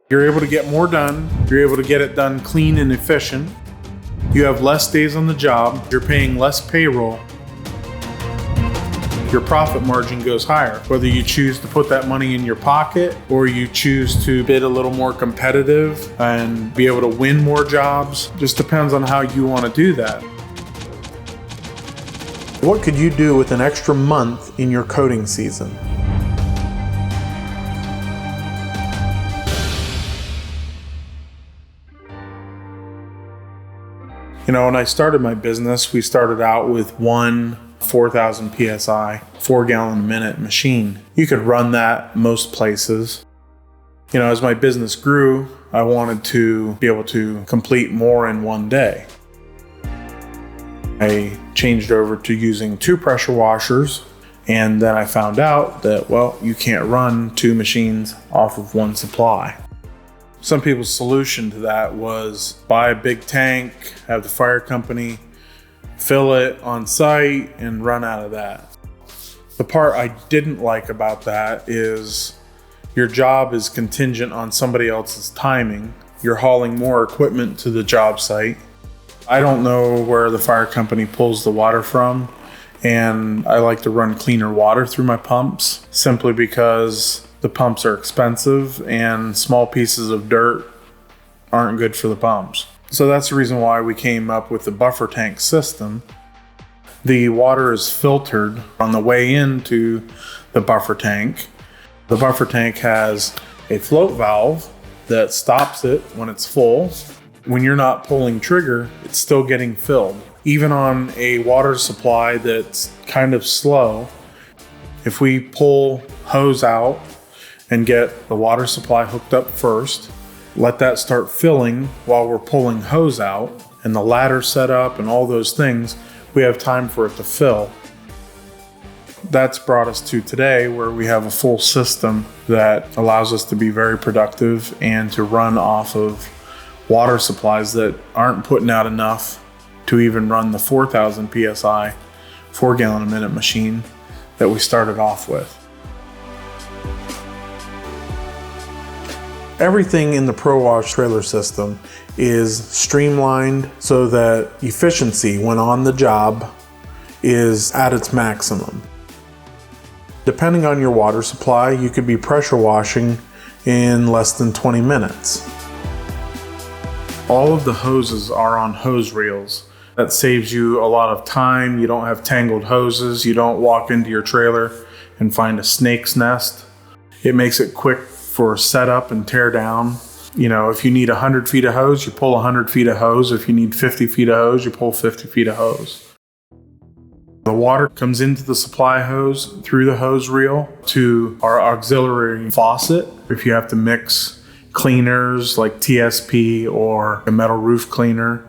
You're able to get more done. You're able to get it done clean and efficient. You have less days on the job. You're paying less payroll. Your profit margin goes higher. Whether you choose to put that money in your pocket or you choose to bid a little more competitive and be able to win more jobs, just depends on how you want to do that. What could you do with an extra month in your coating season? When I started my business, we started out with one 4,000 PSI, 4 gallon a minute machine. You could run that most places. As my business grew, I wanted to be able to complete more in one day. I changed over to using 2 pressure washers, and then I found out that, you can't run 2 machines off of one supply. Some people's solution to that was buy a big tank, have the fire company fill it on site, and run out of that. The part I didn't like about that is your job is contingent on somebody else's timing. You're hauling more equipment to the job site. I don't know where the fire company pulls the water from, and I like to run cleaner water through my pumps simply because the pumps are expensive and small pieces of dirt aren't good for the pumps. So that's the reason why we came up with the buffer tank system. The water is filtered on the way into the buffer tank. The buffer tank has a float valve that stops it when it's full. When you're not pulling trigger, it's still getting filled. Even on a water supply that's kind of slow, if we pull hose out and get the water supply hooked up first, let that start filling while we're pulling hose out, and the ladder set up and all those things, we have time for it to fill. That's brought us to today where we have a full system that allows us to be very productive and to run off of water supplies that aren't putting out enough to even run the 4,000 PSI 4 gallon a minute machine that we started off with. Everything in the ProWash Trailer System is streamlined so that efficiency when on the job is at its maximum. Depending on your water supply, you could be pressure washing in less than 20 minutes. All of the hoses are on hose reels. That saves you a lot of time. You don't have tangled hoses. You don't walk into your trailer and find a snake's nest. It makes it quick for setup and tear down. If you need 100 feet of hose, you pull 100 feet of hose. If you need 50 feet of hose, you pull 50 feet of hose. The water comes into the supply hose through the hose reel to our auxiliary faucet. If you have to mix cleaners like TSP or a metal roof cleaner,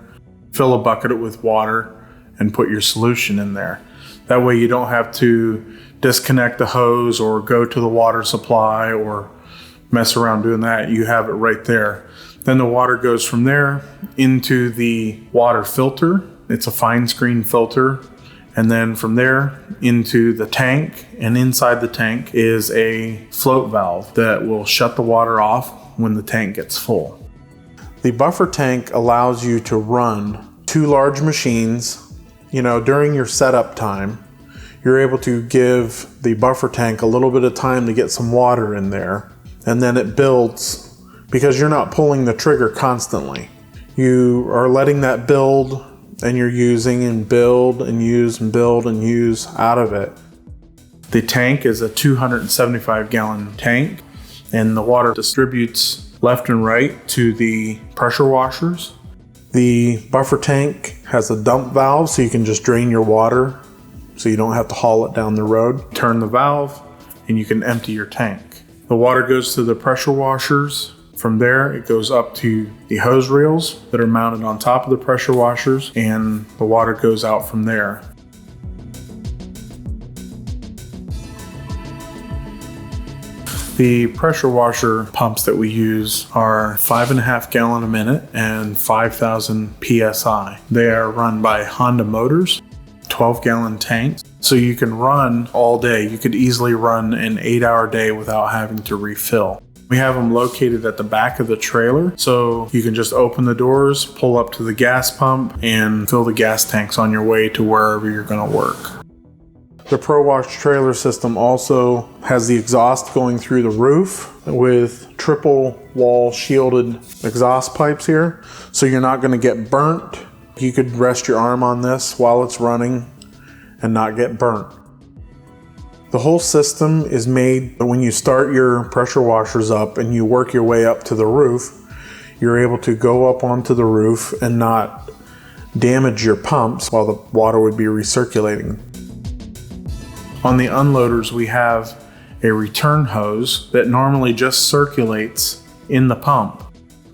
fill a bucket with water and put your solution in there. That way you don't have to disconnect the hose or go to the water supply or mess around doing that. You have it right there. Then the water goes from there into the water filter. It's a fine screen filter. And then from there into the tank, and inside the tank is a float valve that will shut the water off when the tank gets full. The buffer tank allows you to run 2 large machines. During your setup time, you're able to give the buffer tank a little bit of time to get some water in there. And then it builds because you're not pulling the trigger constantly. You are letting that build, and you're using and build and use and build and use out of it. The tank is a 275 gallon tank, and the water distributes left and right to the pressure washers. The buffer tank has a dump valve so you can just drain your water so you don't have to haul it down the road. Turn the valve and you can empty your tank. The water goes to the pressure washers. From there, it goes up to the hose reels that are mounted on top of the pressure washers, and the water goes out from there. The pressure washer pumps that we use are 5.5 gallon a minute and 5,000 PSI. They are run by Honda motors, 12 gallon tanks. So you can run all day. You could easily run an 8-hour day without having to refill. We have them located at the back of the trailer, so you can just open the doors, pull up to the gas pump, and fill the gas tanks on your way to wherever you're going to work. The ProWash Trailer System also has the exhaust going through the roof with triple wall shielded exhaust pipes here, so you're not going to get burnt. You could rest your arm on this while it's running and not get burnt. The whole system is made when you start your pressure washers up and you work your way up to the roof, you're able to go up onto the roof and not damage your pumps while the water would be recirculating. On the unloaders, we have a return hose that normally just circulates in the pump.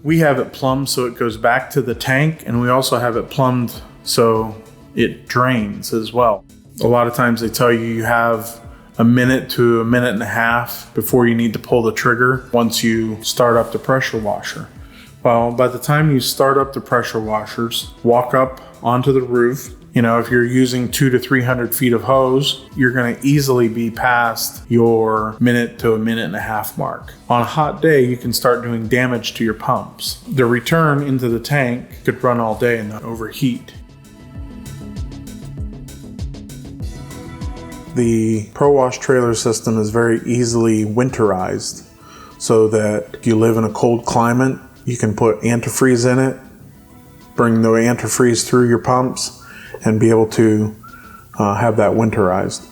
We have it plumbed so it goes back to the tank, and we also have it plumbed so it drains as well. A lot of times they tell you have a minute to a minute and a half before you need to pull the trigger once you start up the pressure washer. Well, by the time you start up the pressure washers, walk up onto the roof, if you're using 200 to 300 feet of hose, you're going to easily be past your minute to a minute and a half mark. On a hot day, you can start doing damage to your pumps. The return into the tank could run all day and not overheat. The ProWash Trailer System is very easily winterized, so that if you live in a cold climate, you can put antifreeze in it, bring the antifreeze through your pumps, and be able to have that winterized.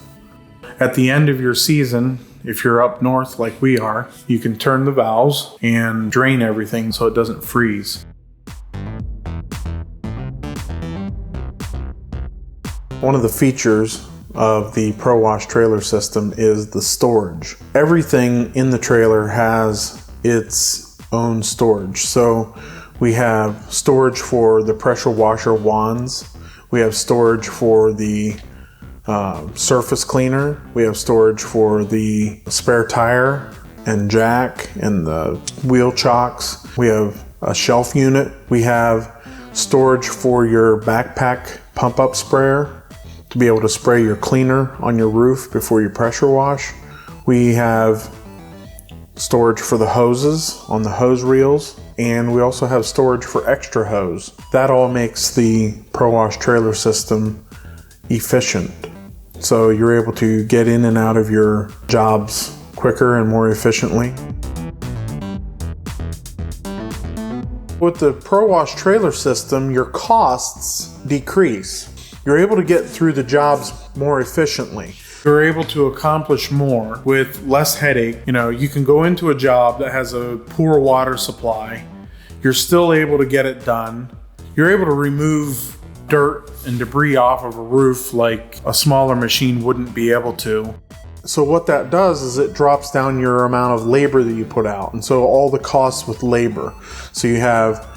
At the end of your season, if you're up north like we are, you can turn the valves and drain everything so it doesn't freeze. One of the features of the ProWash Trailer System is the storage. Everything in the trailer has its own storage. So we have storage for the pressure washer wands. We have storage for the surface cleaner. We have storage for the spare tire and jack and the wheel chocks. We have a shelf unit. We have storage for your backpack pump-up sprayer to be able to spray your cleaner on your roof before you pressure wash. We have storage for the hoses on the hose reels, and we also have storage for extra hose. That all makes the ProWash Trailer System efficient. So you're able to get in and out of your jobs quicker and more efficiently. With the ProWash Trailer System, your costs decrease. You're able to get through the jobs more efficiently. You're able to accomplish more with less headache. You can go into a job that has a poor water supply. You're still able to get it done. You're able to remove dirt and debris off of a roof like a smaller machine wouldn't be able to. So what that does is it drops down your amount of labor that you put out. And so all the costs with labor. So you have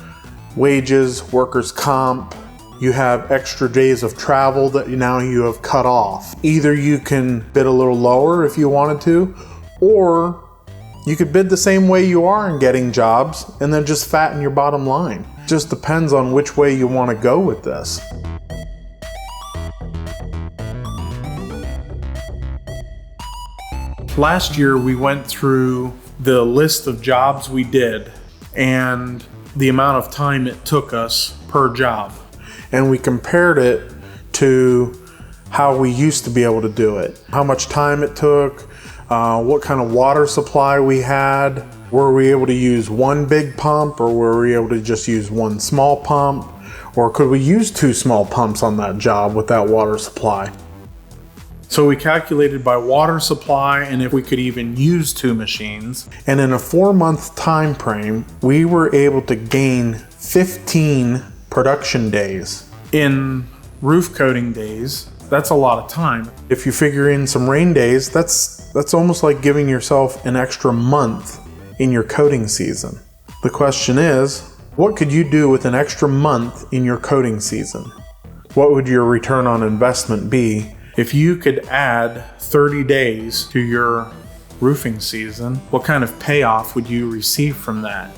wages, workers' comp, you have extra days of travel that now you have cut off. Either you can bid a little lower if you wanted to, or you could bid the same way you are in getting jobs and then just fatten your bottom line. Just depends on which way you want to go with this. Last year we went through the list of jobs we did and the amount of time it took us per job. And we compared it to how we used to be able to do it. How much time it took, what kind of water supply we had. Were we able to use one big pump, or were we able to just use one small pump? Or could we use two small pumps on that job with that water supply? So we calculated by water supply and if we could even use two machines. And in a 4-month time frame, we were able to gain 15 production days. In roof coating days, that's a lot of time. If you figure in some rain days, that's almost like giving yourself an extra month in your coating season. The question is, what could you do with an extra month in your coating season? What would your return on investment be if you could add 30 days to your roofing season? What kind of payoff would you receive from that?